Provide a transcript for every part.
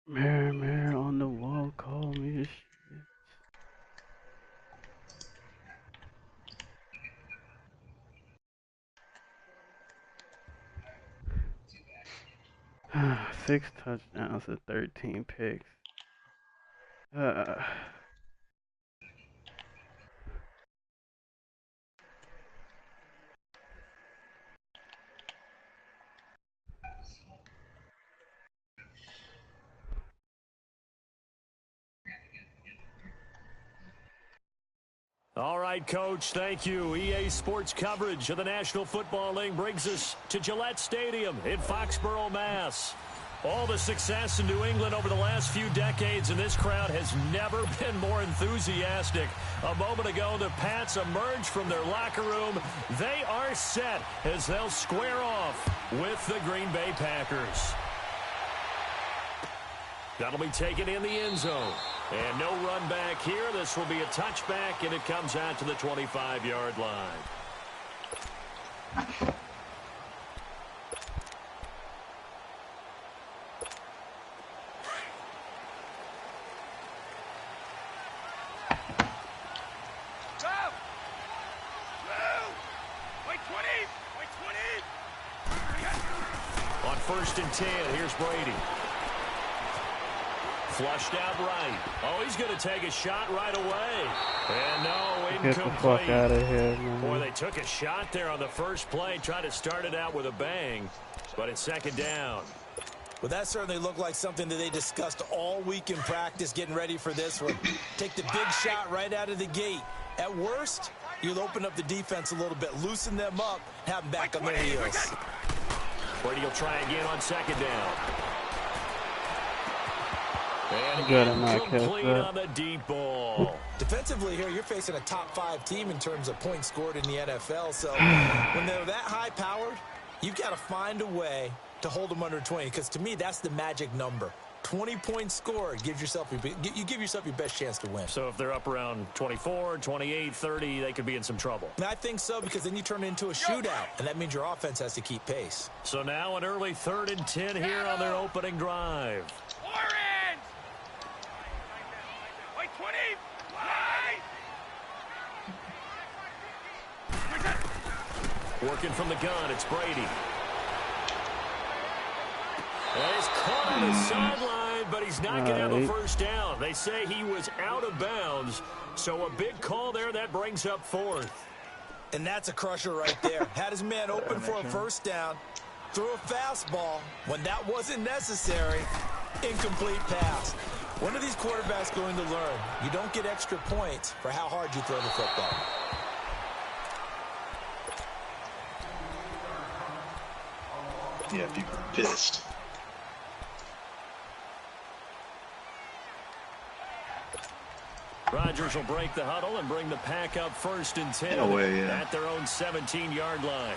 Mirror on the wall, call me a shit. 6 touchdowns to 13 picks. Uh, All right, Coach, thank you. EA Sports coverage of the National Football League brings us to Gillette Stadium in Foxborough, Mass. All the success in New England over the last few decades, and this crowd has never been more enthusiastic. A moment ago, the Pats emerged from their locker room. They are set as they'll square off with the Green Bay Packers. That'll be taken in the end zone. And no run back here. This will be a touchback, and it comes out to the 25-yard line. On 1st and 10, here's Brady. Flushed out right. Oh, he's going to take a shot right away. And no, incomplete. Get the fuck out of here, man. Boy, they took a shot there on the first play, tried to start it out with a bang, but it's 2nd down. Well, that certainly looked like something that they discussed all week in practice, getting ready for this one. Take the big shot right out of the gate. At worst, you'll open up the defense a little bit, loosen them up, have them back on their heels. Brady will try again on 2nd down. And Good, I'm not complete on the deep ball. Defensively here, you're facing a top-5 team in terms of points scored in the NFL. So when they're that high-powered, you've got to find a way to hold them under 20. Because to me, that's the magic number. 20 points scored, you give yourself your best chance to win. So if they're up around 24, 28, 30, they could be in some trouble. And I think so, because then you turn it into a shootout, and that means your offense has to keep pace. So now an early 3rd and 10 here on their opening drive. Working from the gun, it's Brady. And he's caught on the sideline, but he's not going to have a first down. They say he was out of bounds, so a big call there. That brings up 4th. And that's a crusher right there. Had his man open for a first down, threw a fastball. When that wasn't necessary, incomplete pass. When are these quarterbacks going to learn? You don't get extra points for how hard you throw the football. Yeah, people are pissed. Rodgers will break the huddle and bring the pack up 1st and 10 at their own 17-yard line.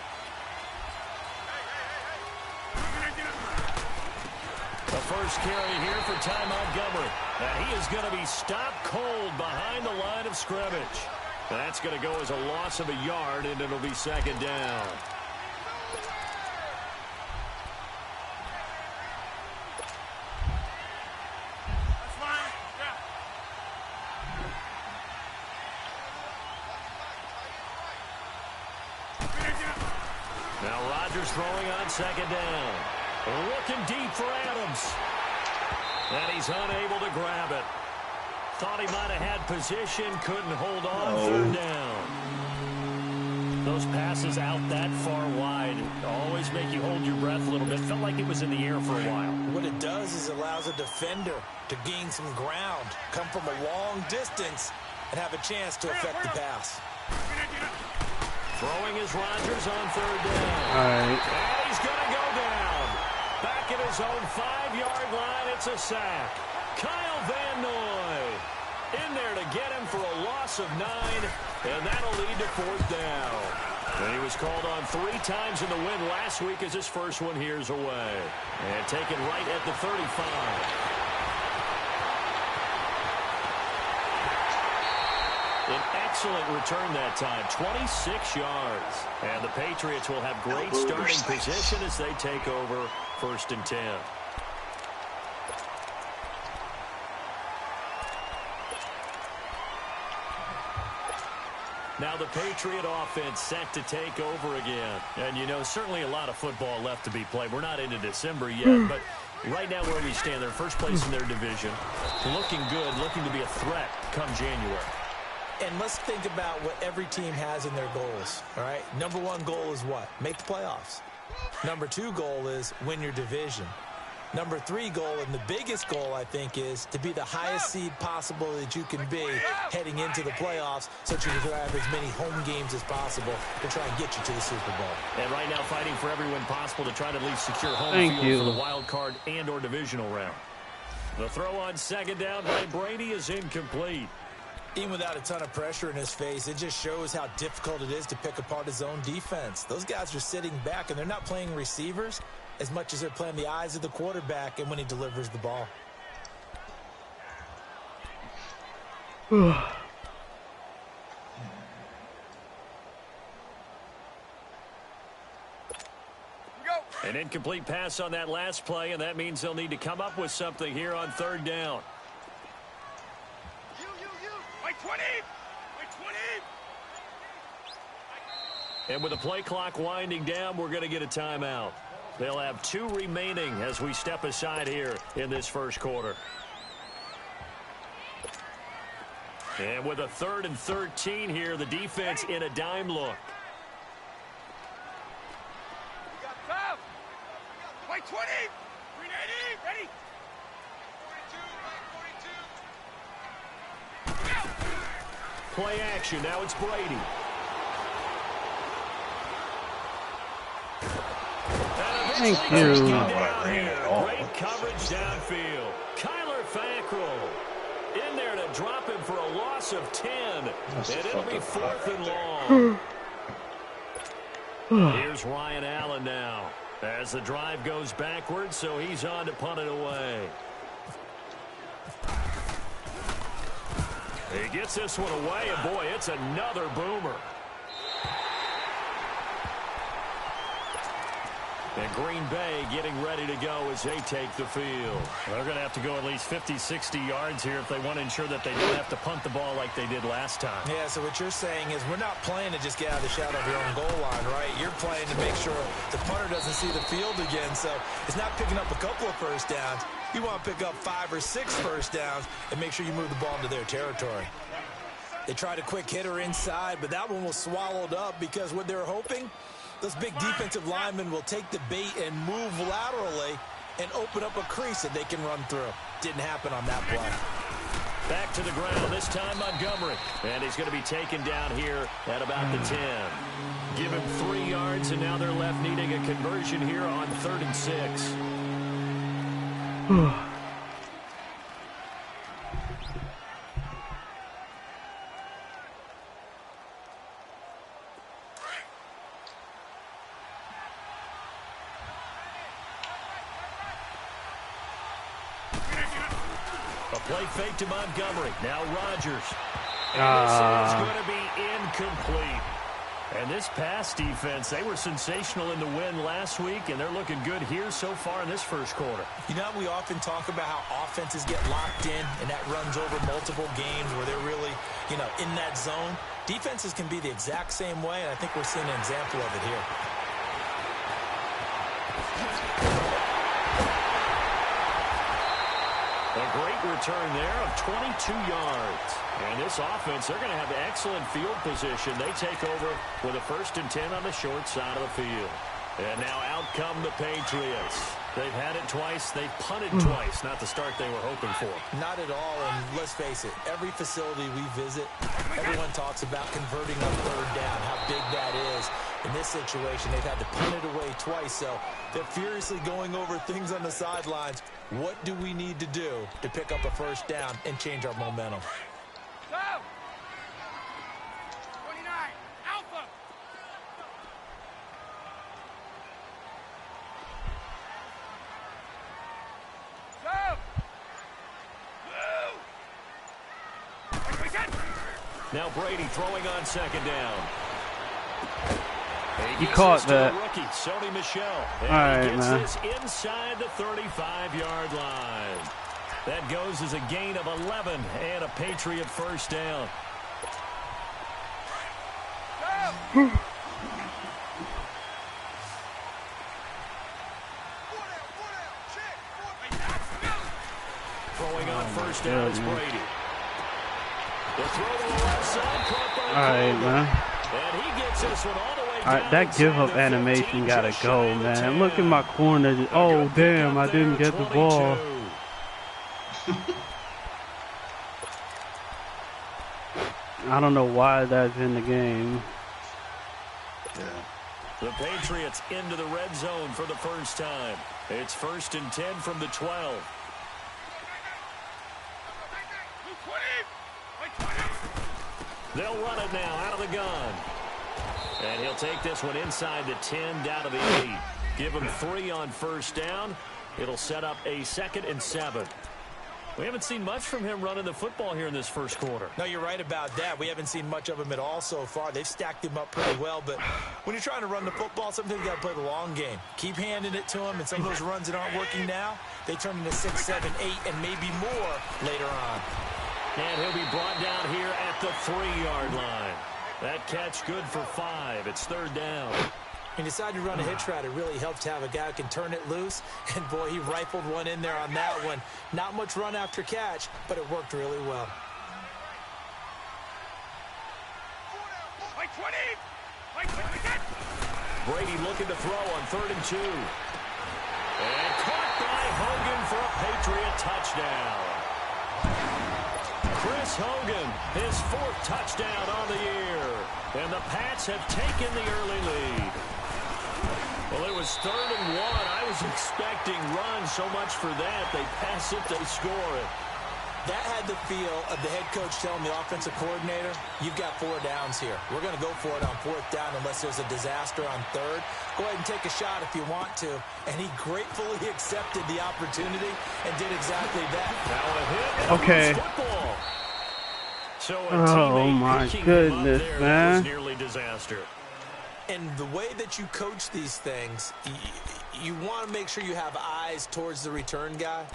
The first carry here for Ty Montgomery. And he is going to be stopped cold behind the line of scrimmage. That's going to go as a loss of a yard, and it'll be 2nd down. Now Rodgers throwing on 2nd down. Looking deep for Adams. And he's unable to grab it. Thought he might have had position, couldn't hold on. 3rd down. Those passes out that far wide always make you hold your breath a little bit. Felt like it was in the air for a while. What it does is it allows a defender to gain some ground, come from a long distance, and have a chance to affect the pass. Throwing is Rodgers on 3rd down. All right. And he's going to go down. Back at his own 5-yard line, it's a sack. Kyle Van Noy in there to get him for a loss of 9, and that'll lead to 4th down. And he was called on 3 times in the win last week as his first one here's away. And taken right at the 35. An excellent return that time, 26 yards. And the Patriots will have great starting position as they take over 1st and 10. Now the Patriot offense set to take over again. And, you know, certainly a lot of football left to be played. We're not into December yet, but right now where we stand, they're first place in their division. Looking good, looking to be a threat come January. And let's think about what every team has in their goals, all right? Number one goal is what? Make the playoffs. Number two goal is win your division. Number three goal, and the biggest goal, I think, is to be the highest seed possible that you can be heading into the playoffs so that you can have as many home games as possible to try and get you to the Super Bowl. And right now fighting for every win possible to try to at least secure home field for the wild card and or divisional round. The throw on second down by Brady is incomplete. Even without a ton of pressure in his face, it just shows how difficult it is to pick apart his own defense. Those guys are sitting back, and they're not playing receivers as much as they're playing the eyes of the quarterback and when he delivers the ball. An incomplete pass on that last play, and that means they'll need to come up with something here on third down. And with the play clock winding down, we're going to get a timeout. They'll have 2 remaining as we step aside here in this first quarter. And with a 3rd and 13 here, the defense in a dime look. We got time. Play 20. 380. Ready? 42. Play action. Now it's Brady. Thank you. Great coverage downfield. Kyler Fackrell in there to drop him for a loss of 10. And it'll be 4th and long. Here's Ryan Allen now as the drive goes backwards, so he's on to punt it away. He gets this one away, and boy, it's another boomer. And Green Bay getting ready to go as they take the field. They're going to have to go at least 50, 60 yards here if they want to ensure that they don't have to punt the ball like they did last time. Yeah, so what you're saying is we're not playing to just get out of the shadow of your own goal line, right? You're playing to make sure the punter doesn't see the field again. So it's not picking up a couple of first downs. You want to pick up 5 or 6 first downs and make sure you move the ball into their territory. They tried a quick hitter inside, but that one was swallowed up because what they're hoping, those big defensive linemen will take the bait and move laterally and open up a crease that they can run through. Didn't happen on that play. Back to the ground, this time Montgomery. And he's going to be taken down here at about the 10. Give him 3 yards, and now they're left needing a conversion here on 3rd and 6. Play fake to Montgomery. Now Rodgers. And this is going to be incomplete. And this pass defense, they were sensational in the win last week, and they're looking good here so far in this first quarter. You know, we often talk about how offenses get locked in, and that runs over multiple games where they're really, you know, in that zone. Defenses can be the exact same way, and I think we're seeing an example of it here. A great return there of 22 yards. And this offense, they're going to have excellent field position. They take over with a 1st and 10 on the short side of the field. And now out come the Patriots. They've had it twice. They've punted twice. Not the start they were hoping for. Not at all, and let's face it, every facility we visit, everyone talks about converting on 3rd down, how big that is. In this situation, they've had to punt it away twice, so they're furiously going over things on the sidelines. What do we need to do to pick up a 1st down and change our momentum? Go! 29, Alpha! Go! Now Brady throwing on 2nd down. He caught that. Rookie, Sony Michel. All right, he gets man. this inside the 35-yard line. That goes as a gain of 11 and a Patriot 1st down. Throwing on first down is Brady. The throw to the left side, caught by Alright, man. and he gets this one all the way Alright, down that give inside up the 15, animation gotta just go, shy of the man. 10. Look at my corner. Oh, Good damn, pick I up didn't there, get the ball. 22. I don't know why that's in the game. Yeah. The Patriots into the red zone for the first time. It's 1st and 10 from the 12. They'll run it now out of the gun. And he'll take this one inside the 10, down to the 8. Give him 3 on first down. It'll set up a 2nd and 7. We haven't seen much from him running the football here in this first quarter. No, you're right about that. We haven't seen much of him at all so far. They've stacked him up pretty well, but when you're trying to run the football, sometimes you got to play the long game. Keep handing it to him, and some of those runs that aren't working now, they turn into 6, 7, 8, and maybe more later on. And he'll be brought down here at the 3-yard line. That catch good for 5. It's 3rd down. When you decide to run a hitch route, it really helps to have a guy who can turn it loose. And, boy, he rifled one in there on that one. Not much run after catch, but it worked really well. Brady looking to throw on 3rd and 2. And caught by Hogan for a Patriot touchdown. Chris Hogan, his 4th touchdown on the year. And the Pats have taken the early lead. Well, it was 3rd and 1. I was expecting runs, so much for that. They pass it, they score it. That had the feel of the head coach telling the offensive coordinator, you've got 4 downs here. We're going to go for it on 4th down unless there's a disaster on 3rd. Go ahead and take a shot if you want to. And he gratefully accepted the opportunity and did exactly that. Now a hit. Okay. Football. So a Oh, teammate my picking him up goodness, there, man. that was nearly disaster. And the way that you coach these things, you want to make sure you have eyes towards the return guy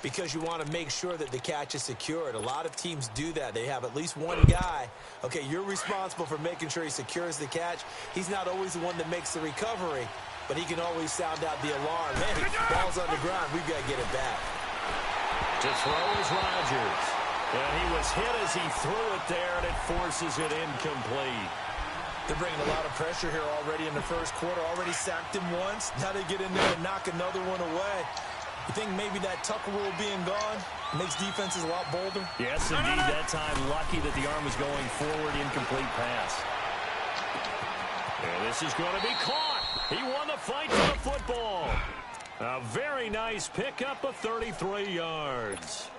because you want to make sure that the catch is secured. A lot of teams do that. They have at least one guy. Okay, you're responsible for making sure he secures the catch. He's not always the one that makes the recovery, but he can always sound out the alarm. Hey, ball's on the ground. We've got to get it back. To throw is Rodgers. And he was hit as he threw it there, and it forces it incomplete. They're bringing a lot of pressure here already in the first quarter. Already sacked him once. Now they get in there and knock another one away. You think maybe that Tucker rule being gone makes defenses a lot bolder? Yes, indeed. That time, lucky that the arm was going forward, incomplete pass. And this is going to be caught. He won the fight for the football. A very nice pickup of 33 yards.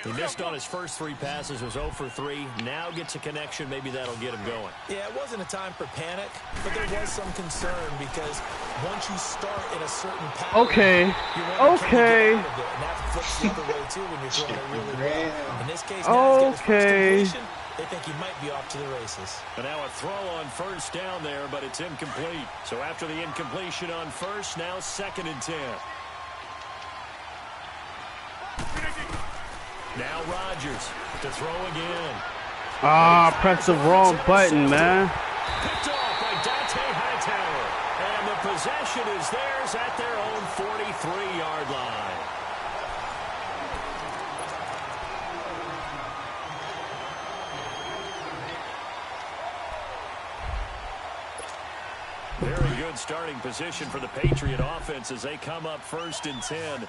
He missed on his first 3 passes, was 0 for 3. Now gets a connection. Maybe that'll get him going. Yeah, it wasn't a time for panic, but there was some concern because once you start in a certain pattern, Okay. you want to Okay. get out of it, and that flips the other way, too, when you're throwing it really well. In this case, now he's got his first Okay. completion. They think he might be off to the races. And now a throw on first down there, but it's incomplete. So after the incompletion on first, now 2nd and 10. Now Rodgers to throw again. Ah, press the wrong button, man. Picked off by Dante Hightower. And the possession is theirs at their own 43-yard line. Very good starting position for the Patriot offense as they come up 1st and 10.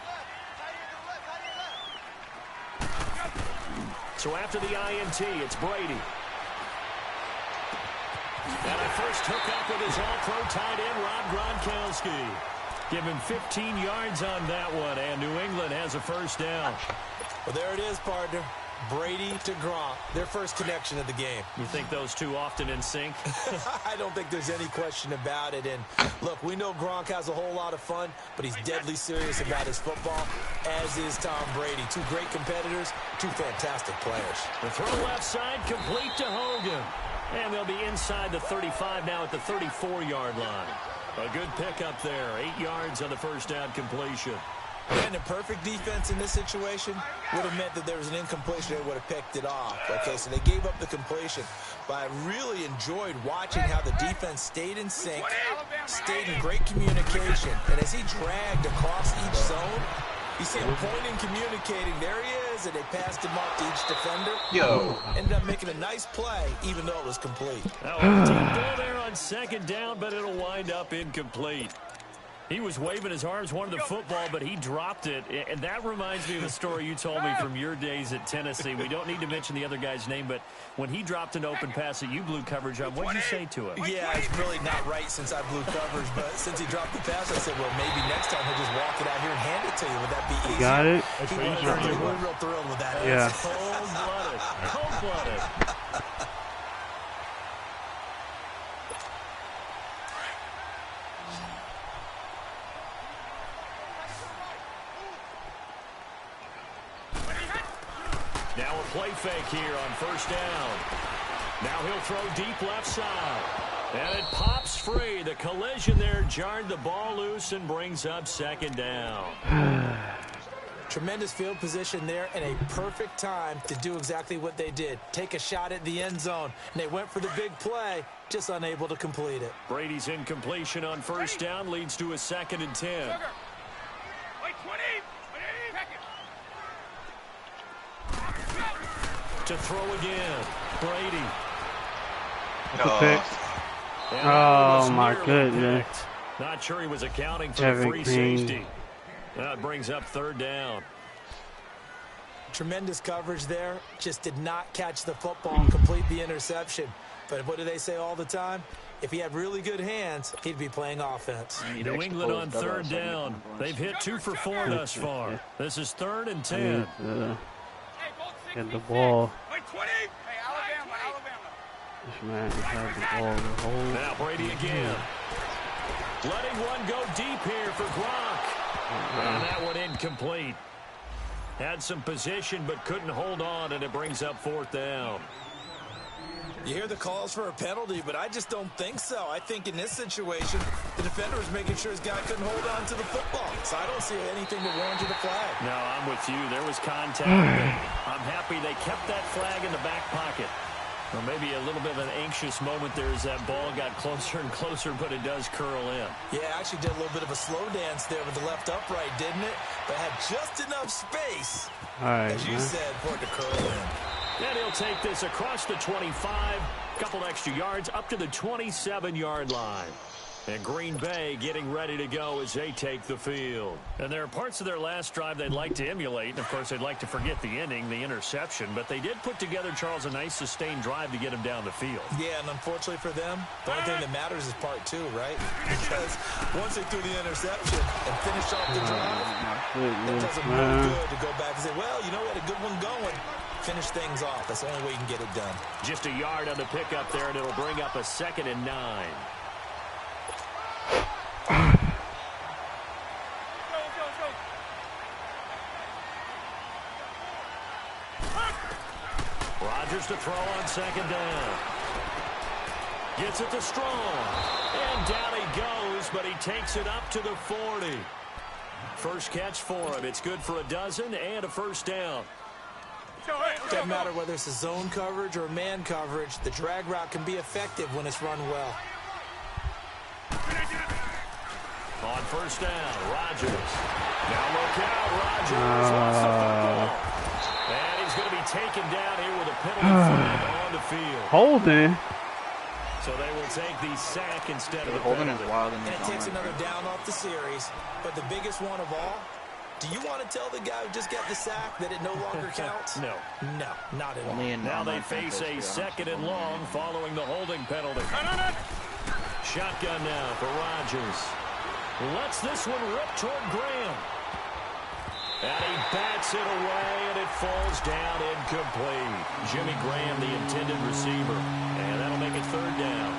So after the INT, it's Brady. And a first hookup with his all-pro tight end, Rob Gronkowski. Give him 15 yards on that one, and New England has a first down. Well, there it is, partner. Brady to Gronk, their first connection of the game. You think those two often in sync? I don't think there's any question about it. And, look, we know Gronk has a whole lot of fun, but he's deadly serious about his football, as is Tom Brady. 2 great competitors, 2 fantastic players. The throw left side complete to Hogan. And they'll be inside the 35 now at the 34-yard line. A good pickup there. 8 yards on the first down completion. And a perfect defense in this situation would have meant that there was an incompletion. They would have picked it off. Okay, so they gave up the completion. But I really enjoyed watching how the defense stayed in sync, stayed in great communication. And as he dragged across each zone, you see him pointing, communicating. There he is, and they passed him off to each defender. Ended up making a nice play, even though it was complete. Oh, deep ball there on second down, but it'll wind up incomplete. He was waving his arms, wanted the football, but he dropped it. And that reminds me of a story you told me from your days at Tennessee. We don't need to mention the other guy's name, but when he dropped an open pass that you blew coverage on, what did you say to him? Yeah, it's really not right since I blew coverage, but since he dropped the pass, I said, well, maybe next time he'll just walk it out here and hand it to you. Would that be easy? Got it? He was real thrilled with that. Yeah. Cold-blooded. Cold-blooded. Now a play fake here on first down. Now he'll throw deep left side. And it pops free. The collision there jarred the ball loose and brings up second down. Tremendous field position there and a perfect time to do exactly what they did. Take a shot at the end zone. And they went for the big play, just unable to complete it. Brady's incompletion on first down leads to a 2nd and 10. Wait, 20. To throw again. Brady. That's a pick. Oh, my goodness. Not sure he was accounting for Kevin the free King. safety. That brings up 3rd down. Tremendous coverage there. Just did not catch the football and complete the interception. But what do they say all the time? If he had really good hands, he'd be playing offense. New England on 3rd down. They've hit 2 for 4 thus far. This is 3rd and 10. Get the ball. Wait, 20. Hey, Alabama. This man has the ball the whole. Now Brady again. Letting one go deep here for Gronk. And that one incomplete. Had some position but couldn't hold on, and it brings up 4th down. You hear the calls for a penalty, but I just don't think so. I think in this situation, the defender was making sure his guy couldn't hold on to the football. So I don't see anything that warranted a flag. No, I'm with you. There was contact. I'm happy they kept that flag in the back pocket. Or maybe a little bit of an anxious moment there as that ball got closer and closer, but it does curl in. Yeah, actually did a little bit of a slow dance there with the left upright, didn't it? But had just enough space, as you said, for it to curl in. And he'll take this across the 25, couple extra yards up to the 27-yard line. And Green Bay getting ready to go as they take the field. And there are parts of their last drive they'd like to emulate. And, of course, they'd like to forget the ending, the interception. But they did put together, Charles, a nice sustained drive to get him down the field. Yeah, and unfortunately for them, the only thing that matters is part 2, right? Because once they threw the interception and finished off the drive, it doesn't look good to go back and say, well, you know, we had a good one going. Finish things off. That's the only way you can get it done. Just a yard on the pickup there, and it'll bring up a 2nd and 9. Rodgers to throw on 2nd down. Gets it to Strong. And down he goes, but he takes it up to the 40. First catch for him. It's good for a dozen and a first down. Doesn't matter whether it's a zone coverage or man coverage, the drag route can be effective when it's run well. On first down, Rodgers. Now look out, Rodgers lost the football. And he's going to be taken down here with a penalty flag on the field. Holding. So they will take the sack instead of the Holding penalty. is wild in And it takes another down off the series. But the biggest one of all, do you want to tell the guy who just got the sack that it no longer counts? No. No, not at all. Now they face a 2nd and long following the holding penalty. Shotgun now for Rodgers. Lets this one rip toward Graham. And he bats it away, and it falls down incomplete. Jimmy Graham, the intended receiver. And that'll make it 3rd down.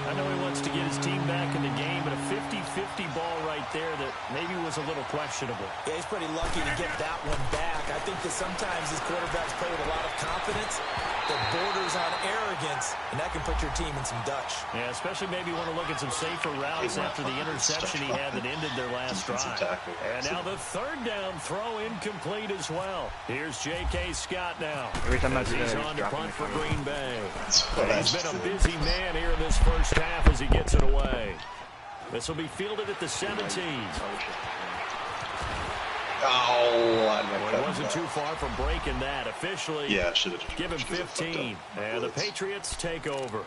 I know he wants to get his team back in the game, but a 50-50 ball right there that maybe was a little questionable. Yeah, he's pretty lucky to get that one back. I think that sometimes these quarterbacks play with a lot of confidence that borders on arrogance, and that can put your team in some Dutch. Yeah, especially maybe want to look at some safer routes after the interception he had that ended their last drive. And now the third down throw incomplete as well. Here's J.K. Scott now. Every time I do He's that, on to punt for Green Bay. He's He's been a busy man here in this first half as he gets it away. This will be fielded at the 17. Oh, Well, he wasn't too far from breaking that. Officially, yeah, should have give him 15. And the Patriots take over.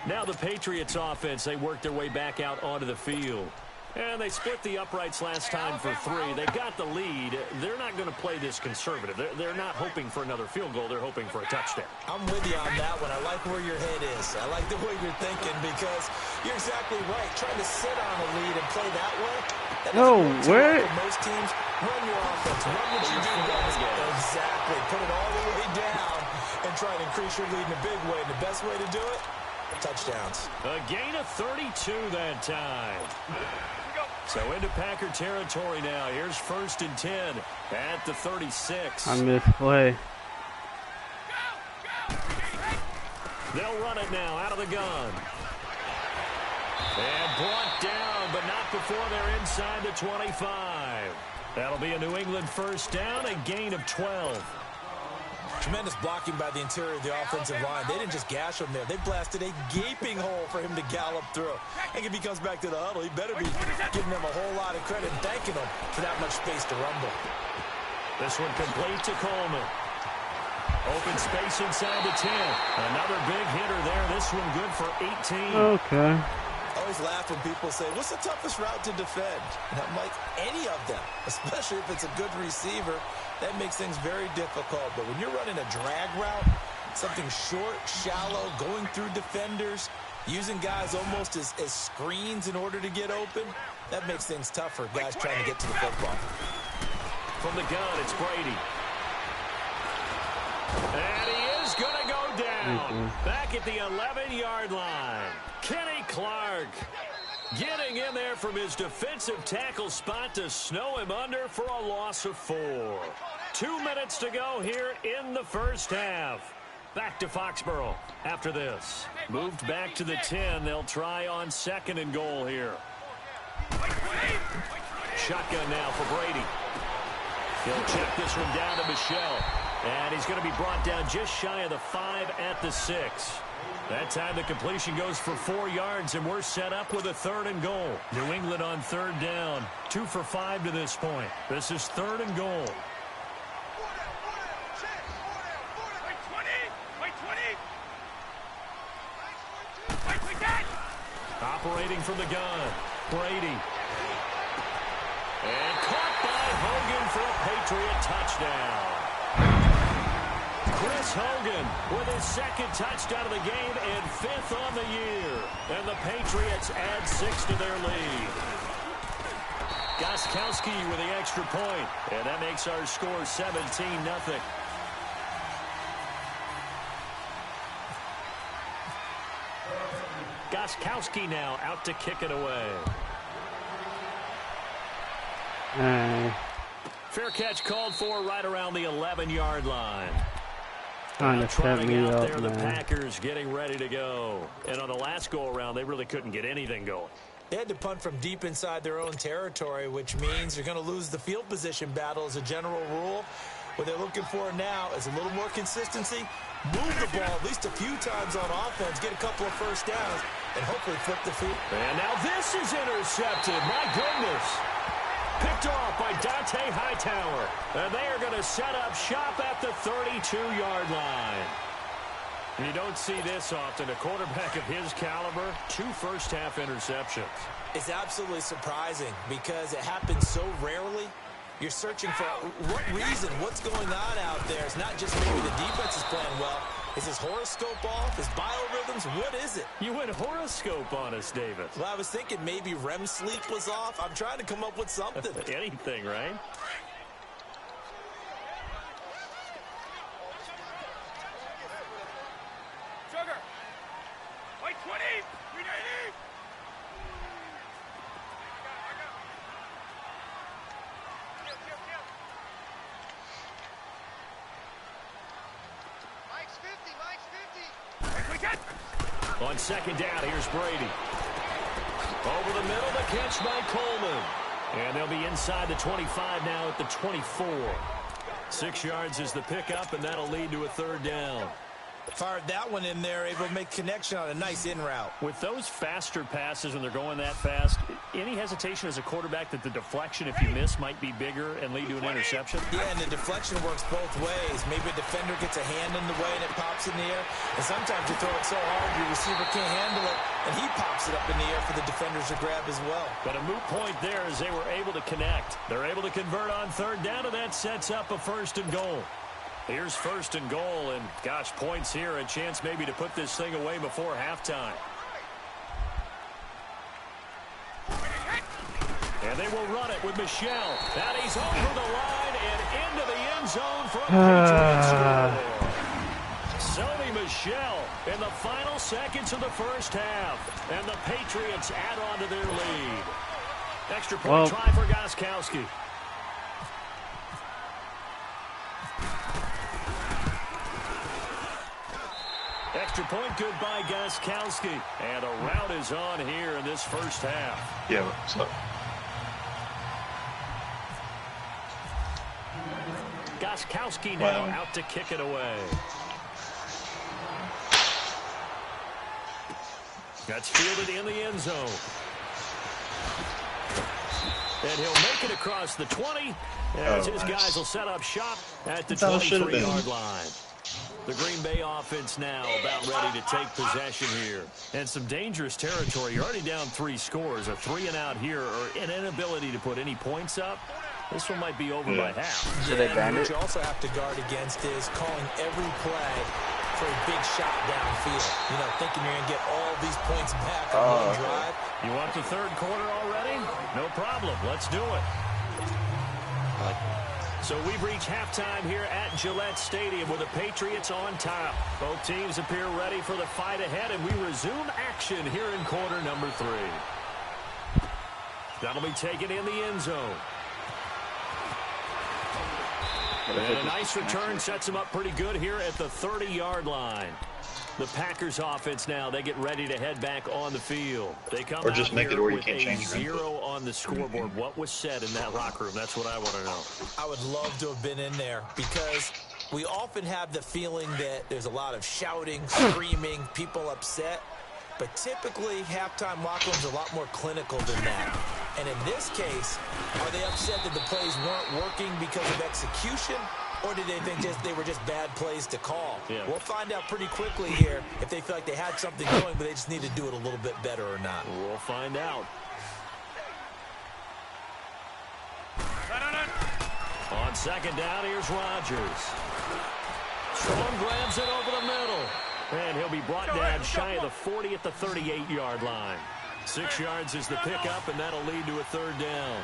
Now the Patriots offense, they work their way back out onto the field. And they split the uprights last time for 3. They got the lead. They're not going to play this conservative. They're not hoping for another field goal. They're hoping for a touchdown. I'm with you on that one. I like where your head is. I like the way you're thinking because you're exactly right. Trying to sit on a lead and play that way. Where? Most teams run your offense. Run what you do best. Exactly. Put it all the way down and try to increase your lead in a big way. And the best way to do it, touchdowns. A gain of 32 that time. So into Packer territory now. Here's 1st and 10 at the 36. I misplay. They'll run it now out of the gun. And brought down, but not before they're inside the 25. That'll be a New England first down, a gain of 12. Tremendous blocking by the interior of the offensive line. They didn't just gash him there. They blasted a gaping hole for him to gallop through. I think if he comes back to the huddle, he better be giving them a whole lot of credit and thanking them for that much space to rumble. This one complete to Coleman. Open space inside the 10. Another big hitter there. This one good for 18. Okay. I always laugh when people say, what's the toughest route to defend? And I'm like, any of them, especially if it's a good receiver. That makes things very difficult. But when you're running a drag route, something short, shallow, going through defenders, using guys almost as screens in order to get open, that makes things tough for guys trying to get to the football. From the gun, it's Brady. And he is going to go down. Back at the 11-yard line. Kenny Clark getting in there from his defensive tackle spot to snow him under for a loss of 4. 2 minutes to go here in the first half. Back to Foxborough after this. Moved back to the 10. They'll try on 2nd and goal here. Shotgun now for Brady. He'll check this one down to Michelle. And he's going to be brought down just shy of the 5 at the 6. That time the completion goes for 4 yards, and we're set up with a 3rd and goal. New England on 3rd down. 2 for 5 to this point. This is 3rd and goal. Operating from the gun, Brady. And caught by Hogan for a Patriot touchdown. Chris Hogan with his 2nd touchdown of the game and 5th on the year. And the Patriots add 6 to their lead. Gostkowski with the extra point. And that makes our score 17-0. Gostkowski now out to kick it away. Fair catch called for right around the 11-yard line. Trying to set me out up, there, the man. Packers getting ready to go. And on the last go-around, they really couldn't get anything going. They had to punt from deep inside their own territory, which means you're going to lose the field position battle as a general rule. What they're looking for now is a little more consistency, move the ball at least a few times on offense, get a couple of first downs, and hopefully flip the field. And now this is intercepted. My goodness. Picked off by Dante Hightower. And they are going to set up shop at the 32-yard line. And you don't see this often. A quarterback of his caliber, 2 first-half interceptions. It's absolutely surprising because it happens so rarely. You're searching for what reason, what's going on out there. It's not just maybe the defense is playing well. Is his horoscope off? His biorhythms? What is it? You went horoscope on us, David. Well, I was thinking maybe REM sleep was off. I'm trying to come up with something. Anything, right? Sugar. White 20. On second down, here's Brady. Over the middle, the catch by Coleman. And they'll be inside the 25 now at the 24. 6 yards is the pickup, and that'll lead to a third down. Fired that one in there, able to make connection on a nice in route. With those faster passes when they're going that fast, any hesitation as a quarterback that the deflection, if you miss, might be bigger and lead to an interception? Yeah, and the deflection works both ways. Maybe a defender gets a hand in the way and it pops in the air. And sometimes you throw it so hard your receiver can't handle it, and he pops it up in the air for the defenders to grab as well. But a moot point there as they were able to connect. They're able to convert on third down, and that sets up a 1st and goal. Here's 1st and goal, and gosh, points here, a chance maybe to put this thing away before halftime. And they will run it with Michelle. And he's over the line and into the end zone for a Patriots score. Sony Michel in the final seconds of the first half. And the Patriots add on to their lead. Extra point try for Gostkowski. Extra point good by Gostkowski. And a rout is on here in this first half. Yeah, what's up? Gostkowski now out to kick it away. That's fielded in the end zone. And he'll make it across the 20. As his guys will set up shop at the 23-yard line. The Green Bay offense now about ready to take possession here. And some dangerous territory. You're already down 3 scores. A 3-and-out here or an inability to put any points up. This one might be over by half. So they banned it. What you also have to guard against is calling every play for a big shot downfield. You know, thinking you're going to get all these points back on one drive. You want the third quarter already? No problem. Let's do it. So we've reached halftime here at Gillette Stadium with the Patriots on top. Both teams appear ready for the fight ahead, and we resume action here in quarter number 3. That'll be taken in the end zone. And a nice return sets them up pretty good here at the 30-yard line. The Packers offense now, they get ready to head back on the field. They come or just out make here it or you with can't a change 0 on the scoreboard. What was said in that locker room? That's what I want to know. I would love to have been in there because we often have the feeling that there's a lot of shouting, screaming, people upset. But typically, halftime locker rooms are a lot more clinical than that. And in this case, are they upset that the plays weren't working because of execution? Or did they think they were just bad plays to call? Yeah. We'll find out pretty quickly here if they feel like they had something going, but they just need to do it a little bit better or not. We'll find out. On second down, here's Rodgers. Strong grabs it over the middle. And he'll be brought down shy of the 40 at the 38-yard line. 6 yards is the pickup, and that'll lead to a third down.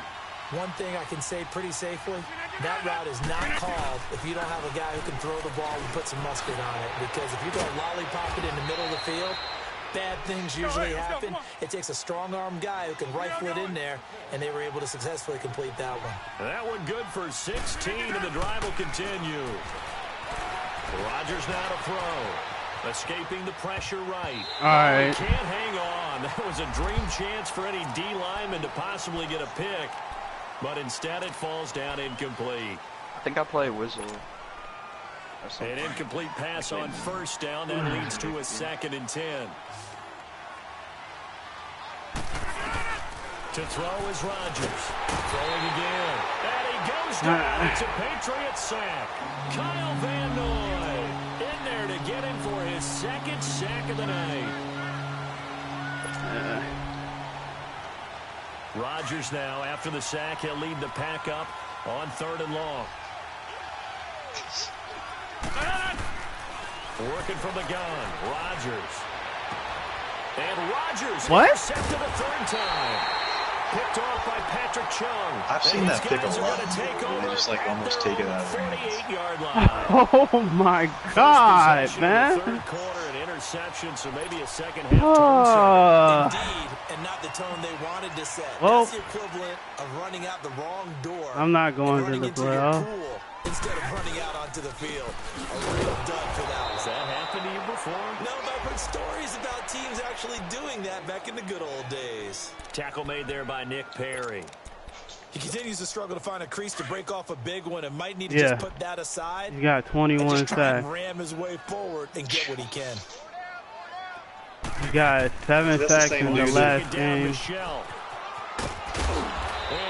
One thing I can say pretty safely, that route is not called if you don't have a guy who can throw the ball and put some mustard on it. Because if you go lollipop it in the middle of the field, bad things usually happen. It takes a strong-armed guy who can rifle it in there, and they were able to successfully complete that one. That one good for 16, and the drive will continue. Rodgers now to throw. Escaping the pressure right. All right. He can't hang on. That was a dream chance for any D lineman to possibly get a pick. But instead it falls down incomplete. I think I play Whistle. An incomplete pass on first down. That leads to a 2nd and 10. To throw is Rodgers. Throwing again. And he goes down. It's a Patriot sack. Kyle Van Noy in there to get him for his 2nd sack of the night. Rodgers now, after the sack, he'll lead the pack up on 3rd and long. Working from the gun, Rodgers. And Rodgers intercepted the 3rd time. Picked off by Patrick Chung. I've seen that pick a lot. They just like almost take it out of their hands. 48-yard line. Oh my God, man! Third quarter, an interception, so maybe a second half tone set. Indeed, and not the tone they wanted to set. Well, that's the equivalent of running out the wrong door. I'm not going to the playoff instead of running out onto the field. A real dud for that one. That happened happened to you before? No, but I've heard stories about teams actually doing that back in the good old days. Tackle made there by Nick Perry. He continues to struggle to find a crease to break off a big one and might need to just put that aside. He got 21 and just try sacks. and ram his way forward and get what he can. He got 7 sacks in the last game.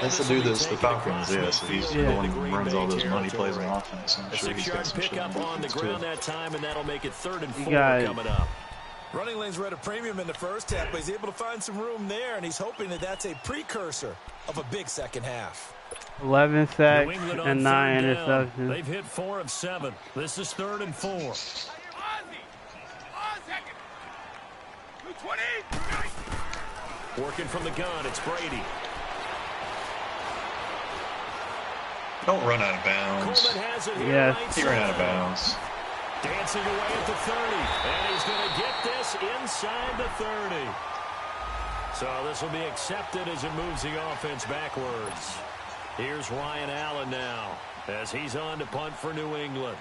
That's the dude that's the Falcons, yeah, so he's the one who runs all those money plays on offense. So I'm sure he's got some shit pickup on the ground too. that time, and that'll make it 3rd and 4 coming up. Running lanes were at a premium in the first half, but he's able to find some room there, and he's hoping that that's a precursor of a big second half. 11 sacks and 9 interceptions. They've hit 4 of 7. This is 3rd and 4. Ozzy! Second! 220! Working from the gun, it's Brady. Don't run out of bounds. Coleman has it here. Yes. He ran out of bounds. Dancing away at the 30. And he's going to get this inside the 30. So this will be accepted as it moves the offense backwards. Here's Ryan Allen now as he's on to punt for New England.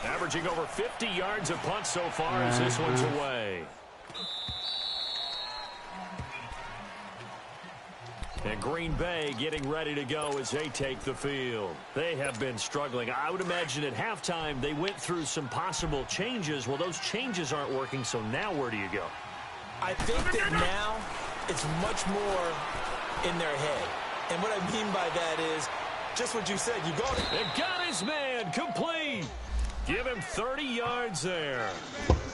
Averaging over 50 yards a punt so far as this one's away. And Green Bay getting ready to go as they take the field. They have been struggling. I would imagine at halftime they went through some possible changes. Well, those changes aren't working, so now where do you go? I think that now it's much more in their head. And what I mean by that is just what you said. You got it. They got his man complete. Give him 30 yards there.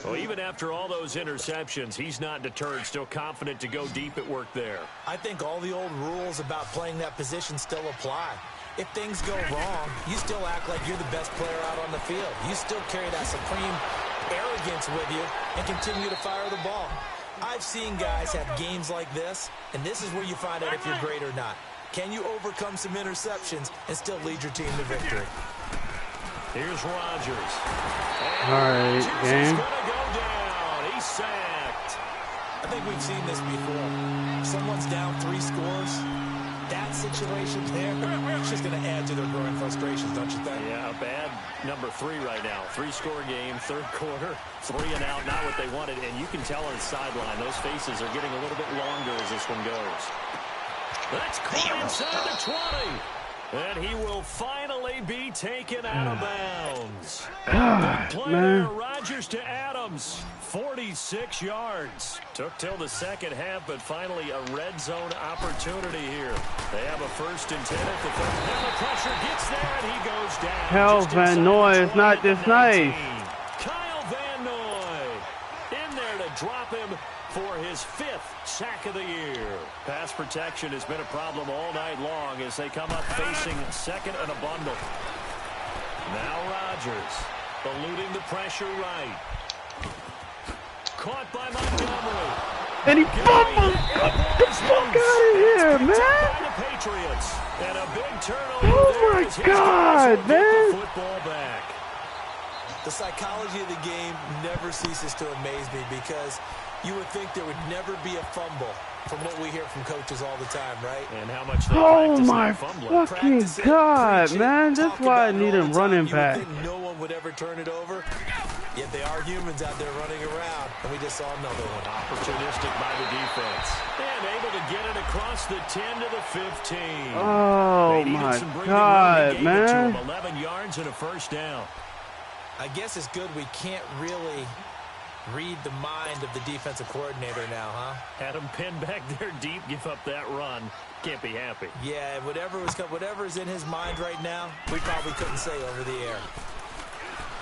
Well, even after all those interceptions, he's not deterred, still confident to go deep at work there. I think all the old rules about playing that position still apply. If things go wrong, you still act like you're the best player out on the field. You still carry that supreme arrogance with you and continue to fire the ball. I've seen guys have games like this, and this is where you find out if you're great or not. Can you overcome some interceptions and still lead your team to victory? Here's Rodgers. All right, game. He's going to go down. He's sacked. I think we've seen this before. If someone's down 3 scores, that situation there, it's just going to add to their growing frustrations, don't you think? Yeah, a bad number 3 right now. 3-score game, 3rd quarter, 3 and out, not what they wanted. And you can tell on the sideline, those faces are getting a little bit longer as this one goes. That's caught inside the 20. And he will finally be taken out of bounds. Play there, Rodgers to Adams. 46 yards. Took till the second half, but finally a red zone opportunity here. They have a 1st and 10 at the 30. Now the pressure gets there, and he goes down. Kyle Van Noy is not this nice. Kyle Van Noy in there to drop him for his 5th sack of the year. Pass protection has been a problem all night long as they come up facing 2nd and a bundle. Now Rodgers eluding the pressure right. Caught by Montgomery. And he fumbled. Get the fuck out of here, man. The Patriots. And a big turnover. Oh my God, man. The football back. The psychology of the game never ceases to amaze me because you would think there would never be a fumble from what we hear from coaches all the time, right? And how much they Oh practice my that fumbling. fucking God, man. That's why I need a running back. You would think no one would ever turn it over. Yet they are humans out there running around, and we just saw another one. Opportunistic by the defense. And able to get it across the 10 to the 15. Oh my God, man. 11 yards and a 1st down. I guess it's good we can't really read the mind of the defensive coordinator now, huh? Had him pinned back there deep, give up that run. Can't be happy. Yeah, whatever's in his mind right now, we probably couldn't say over the air.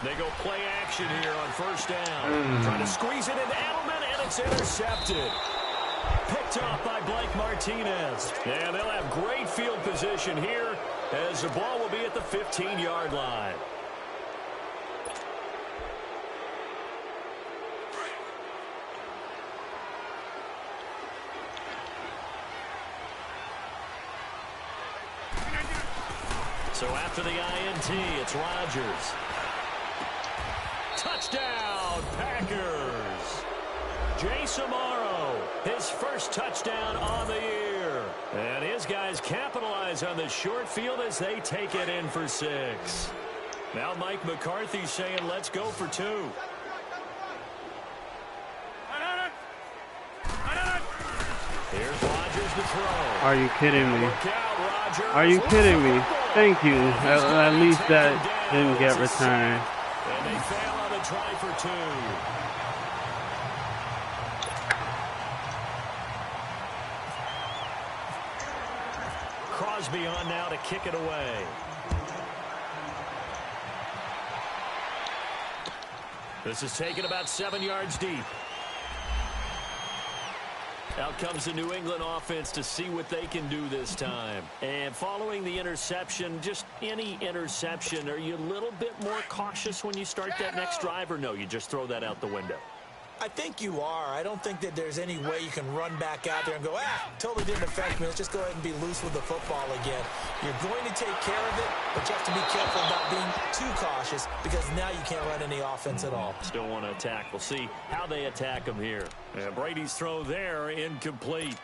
They go play action here on 1st down. Trying to squeeze it into Edelman, and it's intercepted. Picked off by Blake Martinez. And they'll have great field position here as the ball will be at the 15-yard line. So after the INT, it's Rodgers. Touchdown, Packers. Jay Samaro, his 1st touchdown on the year. And his guys capitalize on the short field as they take it in for 6. Now Mike McCarthy saying, let's go for 2. Here's Rodgers to throw. Are you kidding me? Are you kidding me? Thank you. At least that didn't get returned. And they fail on the try for 2. Crosby on now to kick it away. This is taken about 7 yards deep. Out comes the New England offense to see what they can do this time. And following the interception, just any interception, are you a little bit more cautious when you start that next drive, or no, you just throw that out the window? I think you are. I don't think that there's any way you can run back out there and go, totally didn't affect me. Let's just go ahead and be loose with the football again. You're going to take care of it, but you have to be careful about being too cautious because now you can't run any offense at all. Still want to attack. We'll see how they attack them here. And Brady's throw there, incomplete.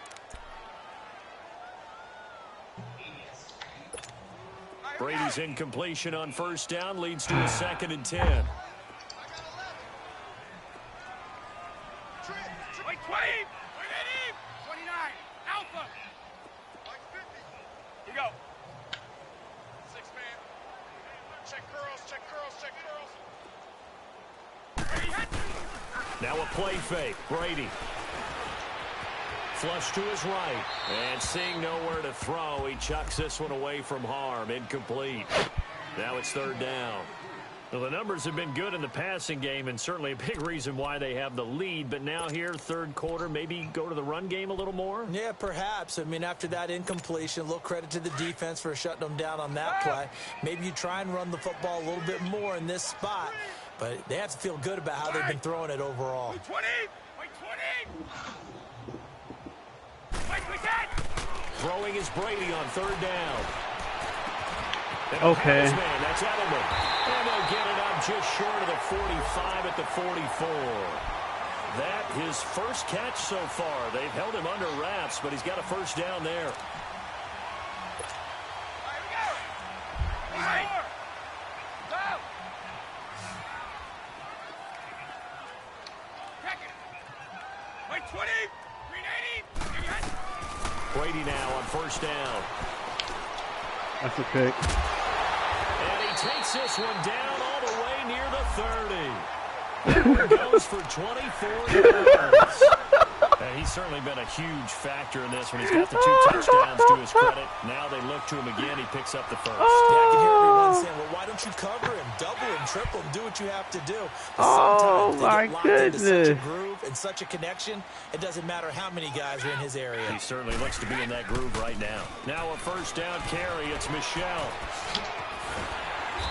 Brady's incompletion on first down leads to a 2nd and 10. Wait, 20! 29! Alpha! Here we go. 6-man. Check curls, check curls, check curls. Now a play fake. Brady. Flush to his right. And seeing nowhere to throw, he chucks this one away from harm. Incomplete. Now it's 3rd down. Well, the numbers have been good in the passing game and certainly a big reason why they have the lead. But now here, 3rd quarter, maybe go to the run game a little more? Yeah, perhaps. I mean, after that incompletion, a little credit to the defense for shutting them down on that play. Maybe you try and run the football a little bit more in this spot. But they have to feel good about how they've been throwing it overall. 20! Wait, 20! Wait, Throwing is Brady on 3rd down. Okay. Man, that's Edelman. And they'll get it up just short of the 45 at the 44. That his first catch so far. They've held him under wraps, but he's got a first down there. Wait, 20! 380! Brady now on first down. That's a pick. And he takes this one down all the way near the 30. Goes for 24 yards. He's certainly been a huge factor in this when he's got the 2 touchdowns to his credit. Now they look to him again. He picks up the first. Yeah, I can hear everyone saying, well, why don't you cover him, double him, triple him, do what you have to do. But sometimes they get locked into such a groove and such a connection, it doesn't matter how many guys are in his area. He certainly looks to be in that groove right now. Now a first down carry. It's Michelle.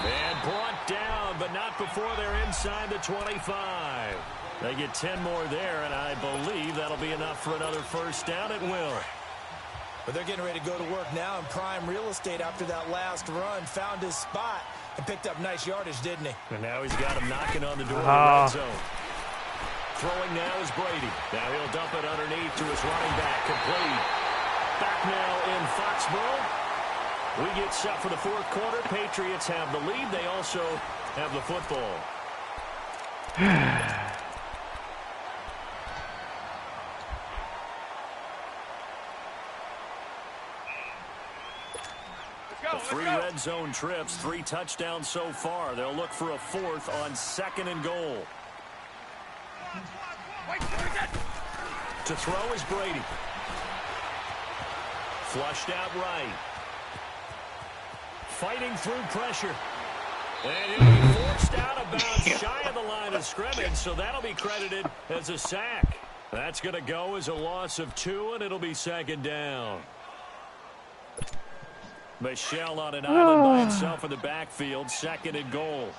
And brought down, but not before they're inside the 25. They get 10 more there, and I believe that'll be enough for another first down. It will. But they're getting ready to go to work now in prime real estate after that last run. Found his spot and picked up nice yardage, didn't he? And now he's got him knocking on the door of the red zone. Throwing now is Brady. Now he'll dump it underneath to his running back. Complete. Back now in Foxborough. We get set for the 4th quarter. Patriots have the lead. They also have the football. Three red zone trips, 3 touchdowns so far. They'll look for a 4th on 2nd and goal. To throw is Brady. Flushed out right. Fighting through pressure. And he'll be forced out of bounds shy of the line of scrimmage, so that'll be credited as a sack. That's going to go as a loss of 2, and it'll be 2nd down. Michelle on an island by himself in the backfield, 2nd and goal.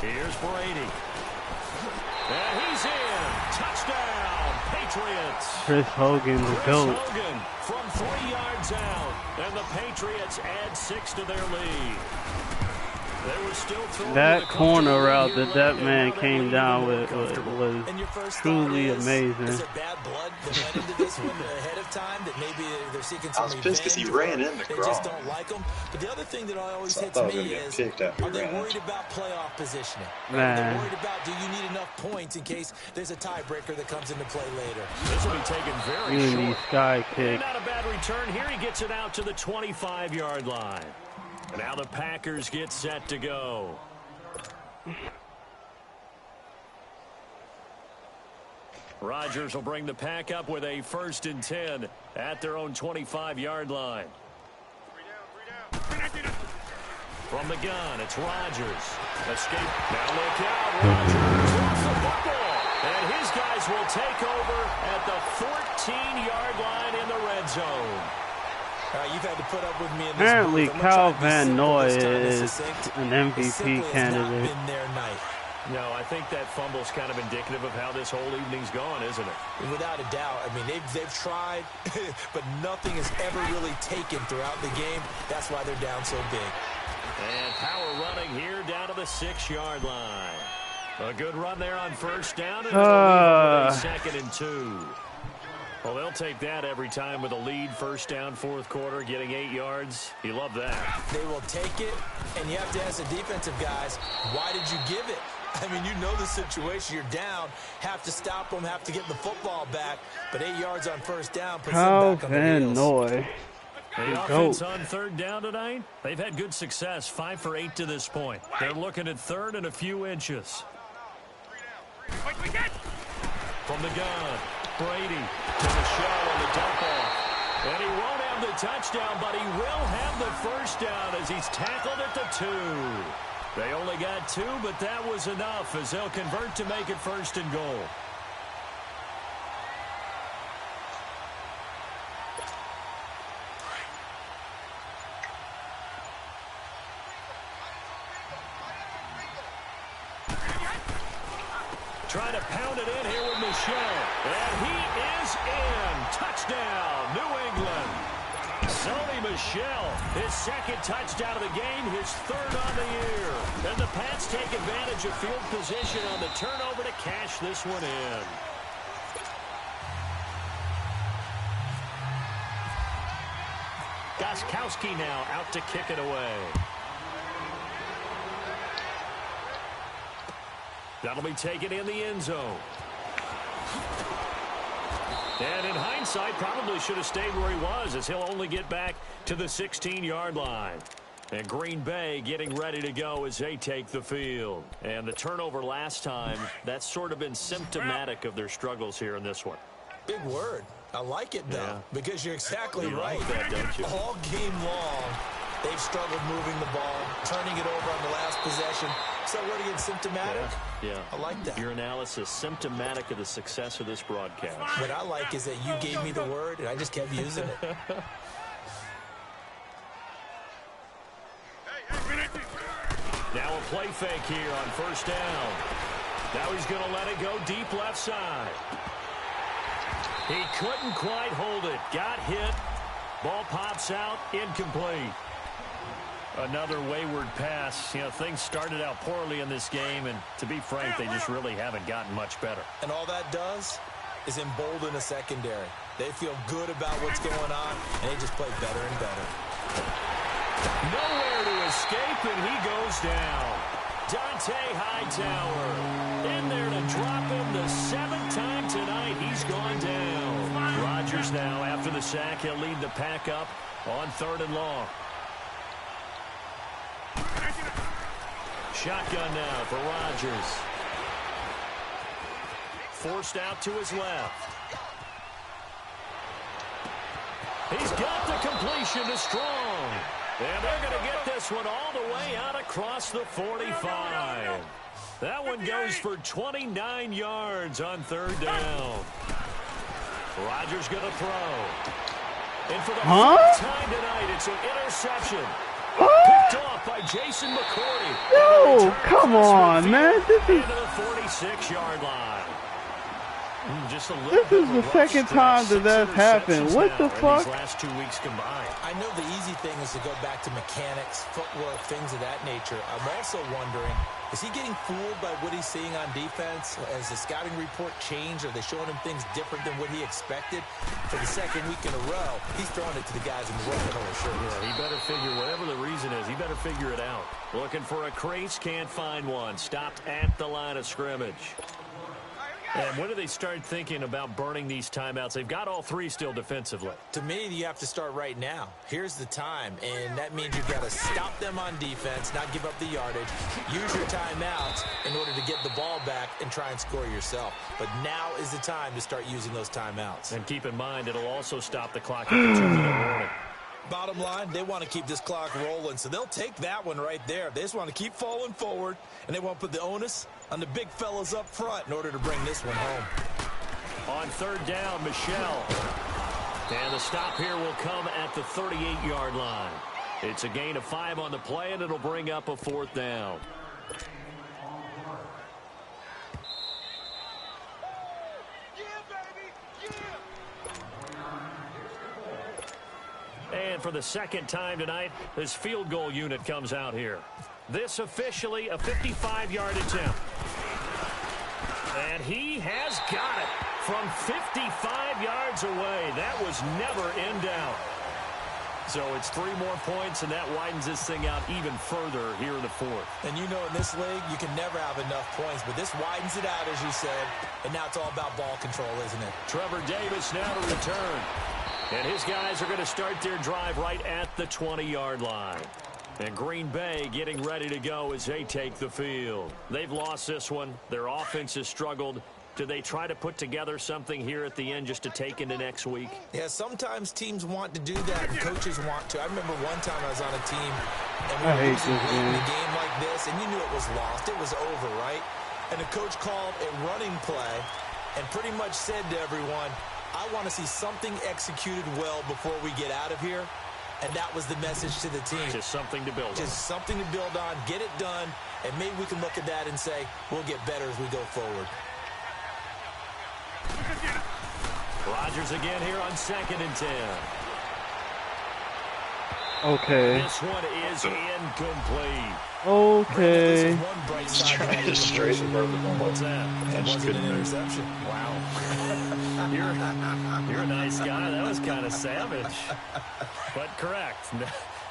Here's Brady. And he's in. Touchdown, Patriots. Chris Hogan, the GOAT. Hogan from 3 yards out. And the Patriots add 6 to their lead. That corner route that man came down with was truly amazing. Is it bad blood that went into this one ahead of time that maybe they're seeking some I was pissed because he ran in the they Gronk. just don't like him. But the other thing that always hits me is, are they worried about playoff positioning? Are they worried about, do you need enough points in case there's a tiebreaker that comes into play later? This will be taken very short. Sky kick. Not a bad return here. He gets it out to the 25-yard line. Now the Packers get set to go. Rodgers will bring the pack up with a 1st and 10 at their own 25-yard line. From the gun, it's Rodgers. Escape. Now look out. Rodgers lost the football. And his guys will take over at the 14-yard line in the red zone. You've had to put up with me in this Apparently, Kyle Van Noy is an MVP candidate. Been their night. No, I think that fumble's kind of indicative of how this whole evening's gone, isn't it? Without a doubt. I mean, they've tried, but nothing is ever really taken throughout the game. That's why they're down so big. And power running here down to the 6-yard line. A good run there on 1st down, and a 2nd and 2. Well, they'll take that every time with a lead. 1st down, 4th quarter, getting 8 yards. You love that. They will take it, and you have to ask the defensive guys, why did you give it? I mean, you know the situation. You're down, have to stop them, have to get the football back. But 8 yards on 1st down puts them back on the heels. The offense on 3rd down tonight, they've had good success, 5 for 8 to this point. They're looking at 3rd and a few inches. From the gun, Brady to the shell on the dump off. And he won't have the touchdown, but he will have the 1st down as he's tackled at the 2. They only got 2, but that was enough as they'll convert to make it 1st and goal. Trying to pound it in here with Michel. And he is in. Touchdown, New England. Sony Michel, his 2nd touchdown of the game, his 3rd on the year. And the Pats take advantage of field position on the turnover to cash this one in. Gostkowski now out to kick it away. That'll be taken in the end zone. And in hindsight, probably should have stayed where he was as he'll only get back to the 16-yard line. And Green Bay getting ready to go as they take the field. And the turnover last time, that's sort of been symptomatic of their struggles here in this one. Big word. I like it, though, because you're exactly right. Like that, don't you? All game long, they've struggled moving the ball, turning it over on the last possession. So what again, symptomatic? Yeah. I like that. Your analysis, symptomatic of the success of this broadcast. What I like is that you gave me the word, and I just kept using it. Now a play fake here on 1st down. Now he's going to let it go deep left side. He couldn't quite hold it. Got hit. Ball pops out. Incomplete. Another wayward pass. You know, things started out poorly in this game, and to be frank, they just really haven't gotten much better. And all that does is embolden a secondary. They feel good about what's going on, and they just play better and better. Nowhere to escape, and he goes down. Dante Hightower in there to drop him the 7th time tonight. He's gone down. Rodgers now, after the sack, he'll lead the pack up on 3rd and long. Shotgun now for Rodgers. Forced out to his left. He's got the completion to Strong. And they're going to get this one all the way out across the 45. That one goes for 29 yards on 3rd down. Rodgers going to throw. And for the 4th time tonight, it's an interception. Picked off by Jason McCourty. No, come on, man. This is... Into the 46-yard line. Just a little This bit is of a the rough second stretch. time that 6 that's happened. interceptions What now the in fuck? these last 2 weeks combined. I know the easy thing is to go back to mechanics, footwork, things of that nature. I'm also wondering, is he getting fooled by what he's seeing on defense? Has the scouting report changed? Are they showing him things different than what he expected? For the second week in a row, he's throwing it to the guys in the red color shirts. Yeah, he better figure, whatever the reason is, he better figure it out. Looking for a crease, can't find one. Stopped at the line of scrimmage. And when do they start thinking about burning these timeouts? They've got all 3 still defensively. To me, you have to start right now. Here's the time, and that means you've got to stop them on defense, not give up the yardage, use your timeouts in order to get the ball back and try and score yourself. But now is the time to start using those timeouts. And keep in mind, it'll also stop the clock at the 2-minute warning. Bottom line, they want to keep this clock rolling, so they'll take that one right there. They just want to keep falling forward, and they want to put the onus on the big fellas up front in order to bring this one home. On 3rd down, Michelle. And the stop here will come at the 38-yard line. It's a gain of 5 on the play, and it'll bring up a 4th down. And for the second time tonight, this field goal unit comes out here. This officially a 55-yard attempt. And he has got it from 55 yards away. That was never in doubt. So it's 3 more points, and that widens this thing out even further here in the 4th. And you know in this league, you can never have enough points, but this widens it out, as you said, and now it's all about ball control, isn't it? Trevor Davis now to return. And his guys are going to start their drive right at the 20-yard line. And Green Bay getting ready to go as they take the field. They've lost this one. Their offense has struggled. Do they try to put together something here at the end just to take into next week? Yeah, sometimes teams want to do that, and coaches want to. I remember one time I was on a team, and we were losing late in a game like this, and you knew it was lost. It was over, right? And the coach called a running play and pretty much said to everyone, I want to see something executed well before we get out of here. And that was the message to the team. Just something to build on. Just something to build on, get it done, and maybe we can look at that and say, we'll get better as we go forward. Rodgers again here on 2nd and 10. Okay. This one is incomplete. Okay. He's trying to straighten above the ball. What's that? It wasn't an interception. Wow. You're a nice guy. That was kind of savage. But correct.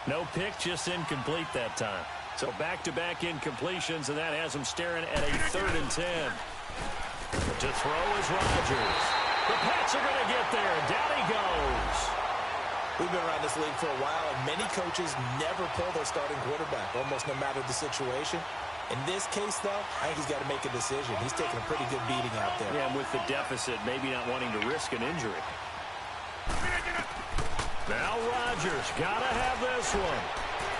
No pick, just incomplete that time. So back-to-back incompletions, and that has him staring at a 3rd and 10. To throw is Rodgers. The Pats are going to get there. Down he goes. We've been around this league for a while, and many coaches never pull their starting quarterback, almost no matter the situation. In this case, though, I think he's got to make a decision. He's taking a pretty good beating out there. Yeah, and with the deficit, maybe not wanting to risk an injury. Now Rodgers got to have this one.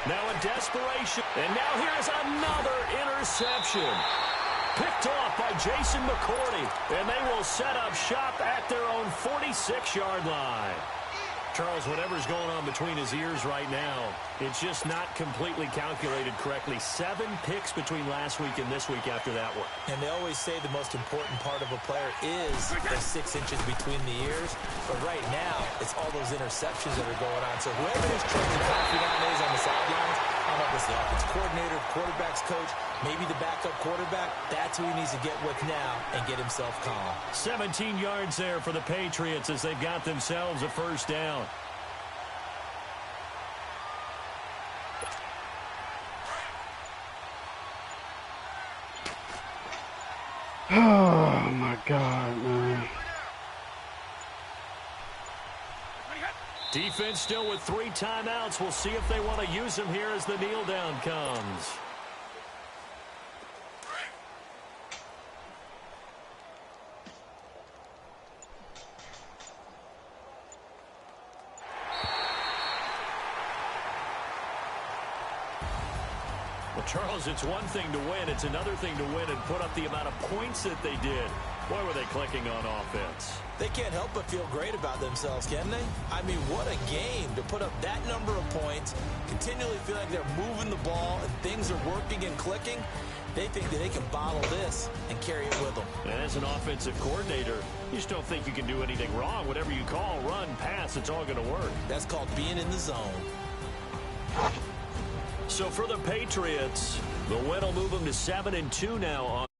Now in desperation. And now here's another interception. Picked off by Jason McCourty. And they will set up shop at their own 46-yard line. Charles, whatever's going on between his ears right now, it's just not completely calculated correctly. 7 picks between last week and this week after that one. And they always say the most important part of a player is the 6 inches between the ears. But right now, it's all those interceptions that are going on. So whoever his trusted confidant is on the sidelines, I don't know if it's the offensive coordinator, quarterback's coach, maybe the backup quarterback, that's who he needs to get with now and get himself calm. 17 yards there for the Patriots as they've got themselves a 1st down. Oh, my God, man. Defense still with 3 timeouts. We'll see if they want to use them here as the kneel down comes. Well, Charles, it's one thing to win. It's another thing to win and put up the amount of points that they did. Boy, were they clicking on offense. They can't help but feel great about themselves, can they? I mean, what a game to put up that number of points, continually feel like they're moving the ball and things are working and clicking. They think that they can bottle this and carry it with them. And as an offensive coordinator, you just don't think you can do anything wrong. Whatever you call, run, pass, it's all going to work. That's called being in the zone. So for the Patriots, the win will move them to 7-2 now on